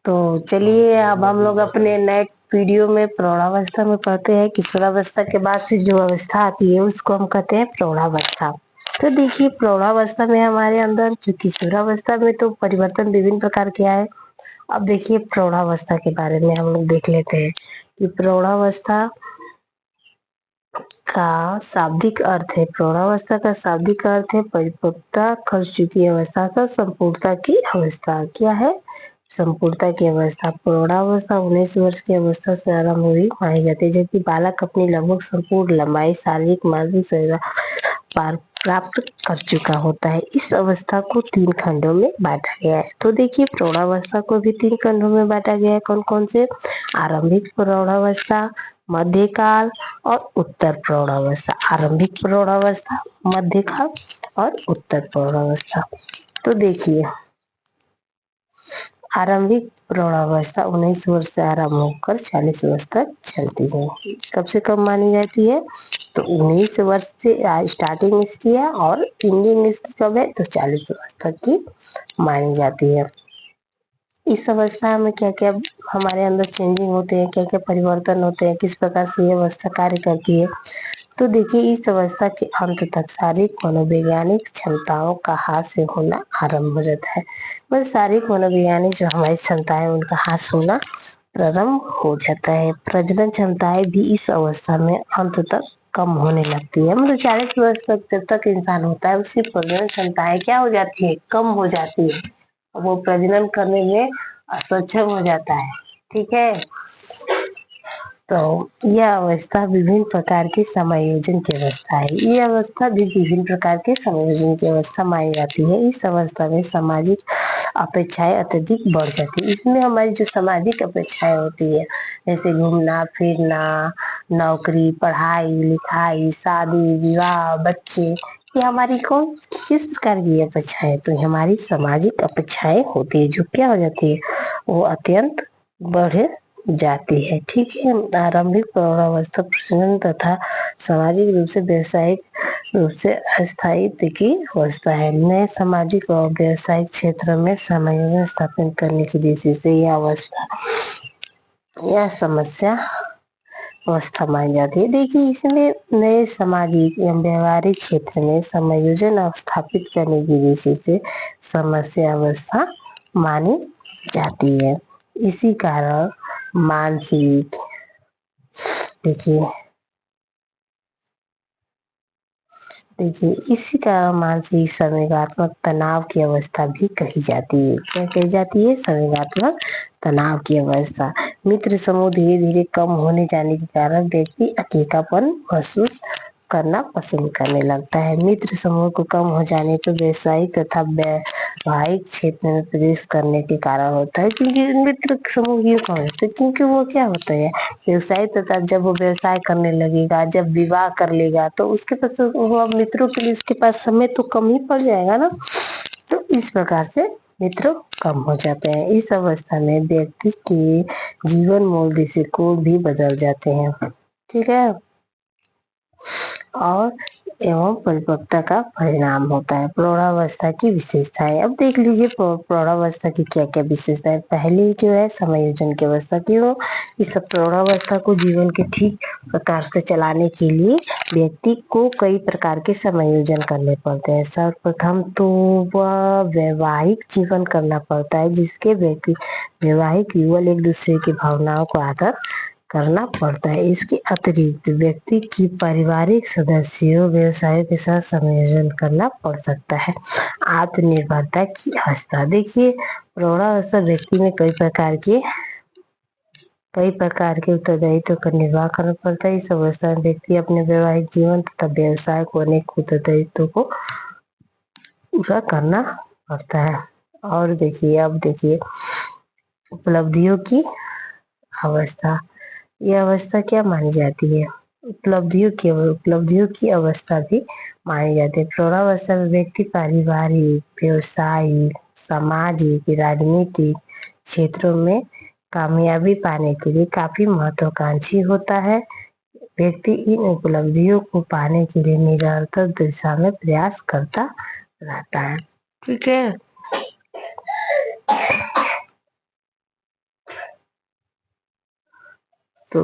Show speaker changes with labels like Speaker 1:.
Speaker 1: तो चलिए अब हम लोग अपने नए वीडियो में प्रौढ़ावस्था में पढ़ते हैं। किशोरावस्था के बाद से जो अवस्था आती है उसको हम कहते हैं प्रौढ़ावस्था। तो देखिए प्रौढ़ावस्था में हमारे अंदर जो किशोरावस्था में तो परिवर्तन विभिन्न प्रकार के आए। अब देखिए प्रौढ़ावस्था के बारे में हम लोग देख लेते हैं कि प्रौढ़ावस्था का शाब्दिक अर्थ है, प्रौढ़ावस्था का शाब्दिक अर्थ है परिपक्वता कर चुकी अवस्था का संपूर्णता की अवस्था। क्या है? संपूर्णता की अवस्था। प्रौढ़ावस्था 19 वर्ष की अवस्था से आरंभ हुई मानी जाती है, जबकि बालक अपनी लगभग संपूर्ण लंबाई शारीरिक मानसिक शरीर प्राप्त कर चुका होता है। इस अवस्था को 3 खंडों में बांटा गया है। तो देखिए प्रौढ़ावस्था को भी 3 खंडों में बांटा गया है। कौन कौन से? आरंभिक प्रौढ़ावस्था, मध्यकाल और उत्तर प्रौढ़ावस्था। आरंभिक प्रौढ़ावस्था, मध्यकाल और उत्तर प्रौढ़ावस्था। तो देखिए आरंभिक प्रौढ़ावस्था 19 वर्ष से आरंभ होकर 40 वर्ष तक चलती है। कब से कब मानी जाती है? तो 19 वर्ष से स्टार्टिंग इसकी है और एंडिंग इसकी कब है? तो 40 वर्ष तक की मानी जाती है। इस अवस्था में क्या क्या हमारे अंदर चेंजिंग होते हैं, क्या क्या परिवर्तन होते हैं, किस प्रकार से ये अवस्था कार्य करती है। तो देखिए इस अवस्था के अंत तक शारीरिक मनोवैज्ञानिक क्षमताओं का हास से होना आरंभ हो जाता है। बस शारीरिक मनोवैज्ञानिक जो हमारी क्षमताएं उनका हास होना प्रारंभ हो जाता है। प्रजनन क्षमताएं भी इस अवस्था में अंत तक कम होने लगती है। मतलब 40 वर्ष तक जब तक इंसान होता है उसकी प्रजनन क्षमताएं क्या हो जाती है? कम हो जाती है। वो प्रजनन करने में असक्षम हो जाता है। ठीक है। तो यह अवस्था विभिन्न प्रकार के समायोजन की अवस्था है। ये अवस्था भी विभिन्न प्रकार के समायोजन की अवस्था मानी जाती है। इस अवस्था में सामाजिक अपेक्षाएं अत्यधिक बढ़ जाती है। इसमें हमारी जो सामाजिक अपेक्षाएं होती है, जैसे घूमना फिरना, नौकरी, पढ़ाई लिखाई, शादी विवाह, बच्चे, ये हमारी कौन किस प्रकार की अपेक्षाएं? तो हमारी सामाजिक अपेक्षाएं होती है जो क्या हो जाती है? वो अत्यंत बढ़ जाती है। ठीक है। आरंभिक प्रौढ़ावस्था प्रजनन तथा सामाजिक रूप से व्यवसायिक रूप से अस्थायित्व की अवस्था है। नए सामाजिक और व्यवसायिक क्षेत्र में समायोजन स्थापित करने की दृष्टि से यह समस्या अवस्था मानी जाती है। देखिए इसमें नए सामाजिक एवं व्यवहारिक क्षेत्र में समायोजन स्थापित करने की दृष्टि से समस्या अवस्था मानी जाती है। इसी कारण मानसिक देखिए देखिए इसी का मानसिक संवेगात्मक तनाव की अवस्था भी कही जाती है। क्या कही जाती है? संवेगात्मक तनाव की अवस्था। मित्र समूह धीरे धीरे कम होने जाने के कारण व्यक्ति अकेलापन महसूस करना पसंद करने लगता है। मित्र समूह को कम हो जाने पर व्यवसायिक तथा वैवाहिक क्षेत्र में प्रवेश करने के कारण होता है। क्योंकि मित्र समूह क्यों कम होते हैं? क्योंकि वो क्या होता है, व्यवसाय तथा जब वो व्यवसाय करने लगेगा, जब विवाह कर लेगा, तो उसके पास वो अब मित्रों के लिए उसके पास समय तो कम ही पड़ जाएगा ना। तो इस प्रकार से मित्र कम हो जाते हैं। इस अवस्था में व्यक्ति के जीवन मूल दृष्टिकोण भी बदल जाते हैं। ठीक है। और एवं परिपक्वता का परिणाम होता है। प्रौढ़ावस्था की विशेषताएं। अब देख लीजिए प्रौढ़ावस्था की क्या क्या विशेषताएं। पहली जो है समायोजन की अवस्था की हो। इस प्रौढ़ावस्था को जीवन के ठीक प्रकार से चलाने के लिए व्यक्ति को कई प्रकार के समायोजन करने पड़ते हैं। सर्वप्रथम तो वह वैवाहिक जीवन करना पड़ता है, जिसके व्यक्ति वैवाहिक युगल एक दूसरे की भावनाओं को आदर करना पड़ता है। इसके अतिरिक्त व्यक्ति की पारिवारिक सदस्यों व्यवसायों के साथ समायोजन करना पड़ सकता है। आत्मनिर्भरता की अवस्था। देखिए प्रौढ़ावस्था व्यक्ति में कई प्रकार के उत्तरदायित्व का निर्वाह करना पड़ता है। इस अवस्था में व्यक्ति अपने वैवाहिक जीवन तथा व्यवसाय को अनेक उत्तरदायित्व को पूरा करना पड़ता है। और अब देखिए उपलब्धियों की अवस्था। यह अवस्था क्या मानी जाती है? उपलब्धियों की अवस्था भी मानी जाती है। प्रौढ़ावस्था में व्यक्ति पारिवारिक, व्यवसायिक, सामाजिक, राजनीतिक क्षेत्रों में कामयाबी पाने के लिए काफी महत्वाकांक्षी होता है। व्यक्ति इन उपलब्धियों को पाने के लिए निरंतर दिशा में प्रयास करता रहता है। ठीक है। तो